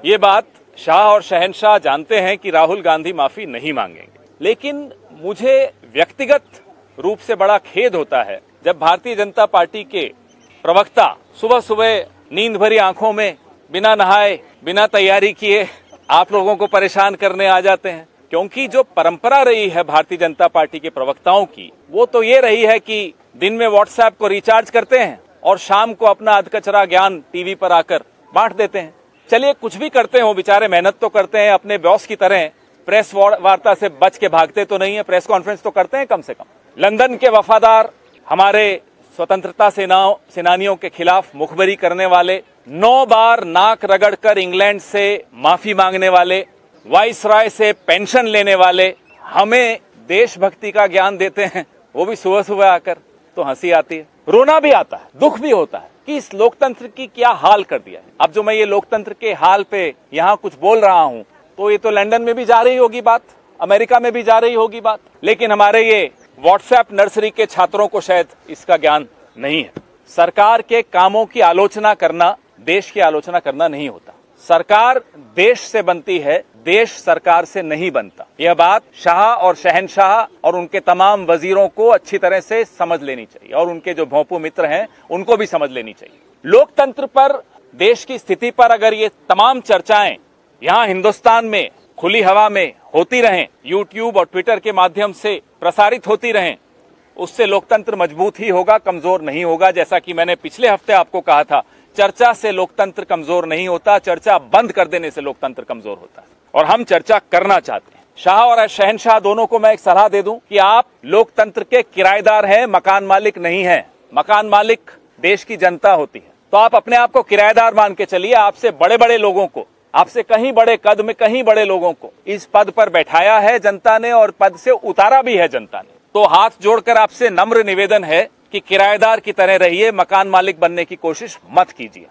ये बात शाह और शहनशाह जानते हैं कि राहुल गांधी माफी नहीं मांगेंगे, लेकिन मुझे व्यक्तिगत रूप से बड़ा खेद होता है जब भारतीय जनता पार्टी के प्रवक्ता सुबह सुबह नींद भरी आंखों में बिना नहाए बिना तैयारी किए आप लोगों को परेशान करने आ जाते हैं। क्योंकि जो परंपरा रही है भारतीय जनता पार्टी के प्रवक्ताओं की, वो तो ये रही है कि दिन में व्हाट्सएप को रिचार्ज करते हैं और शाम को अपना अधकचरा ज्ञान टीवी पर आकर बांट देते हैं। चलिए कुछ भी करते हो, बेचारे मेहनत तो करते हैं, अपने बॉस की तरह प्रेस वार्ता से बच के भागते तो नहीं है, प्रेस कॉन्फ्रेंस तो करते हैं कम से कम। लंदन के वफादार हमारे स्वतंत्रता सेनानियों के खिलाफ मुखबरी करने वाले, 9 बार नाक रगड़कर इंग्लैंड से माफी मांगने वाले, वाइसराय से पेंशन लेने वाले हमें देशभक्ति का ज्ञान देते हैं, वो भी सुबह सुबह आकर, तो हंसी आती है, रोना भी आता है, दुख भी होता है कि इस लोकतंत्र की क्या हाल कर दिया है। अब जो मैं ये लोकतंत्र के हाल पे यहाँ कुछ बोल रहा हूँ, तो ये तो लंदन में भी जा रही होगी बात, अमेरिका में भी जा रही होगी बात, लेकिन हमारे ये व्हाट्सएप नर्सरी के छात्रों को शायद इसका ज्ञान नहीं है। सरकार के कामों की आलोचना करना देश की आलोचना करना नहीं होता। सरकार देश से बनती है, देश सरकार से नहीं बनता। यह बात शाह और शहनशाह और उनके तमाम वजीरों को अच्छी तरह से समझ लेनी चाहिए और उनके जो भोंपू मित्र हैं उनको भी समझ लेनी चाहिए। लोकतंत्र पर, देश की स्थिति पर अगर ये तमाम चर्चाएं यहाँ हिंदुस्तान में खुली हवा में होती रहें, यूट्यूब और ट्विटर के माध्यम से प्रसारित होती रहें, उससे लोकतंत्र मजबूत ही होगा, कमजोर नहीं होगा। जैसा कि मैंने पिछले हफ्ते आपको कहा था, चर्चा से लोकतंत्र कमजोर नहीं होता, चर्चा बंद कर देने से लोकतंत्र कमजोर होता है। और हम चर्चा करना चाहते हैं। शाह और शहनशाह दोनों को मैं एक सलाह दे दूं कि आप लोकतंत्र के किराएदार हैं, मकान मालिक नहीं हैं। मकान मालिक देश की जनता होती है, तो आप अपने आप को किराएदार मान के चलिए। आपसे बड़े बड़े लोगों को, आपसे कहीं बड़े कद में कहीं बड़े लोगों को इस पद पर बैठाया है जनता ने और पद से उतारा भी है जनता ने। तो हाथ जोड़कर आपसे नम्र निवेदन है कि किराएदार की तरह रहिए, मकान मालिक बनने की कोशिश मत कीजिए।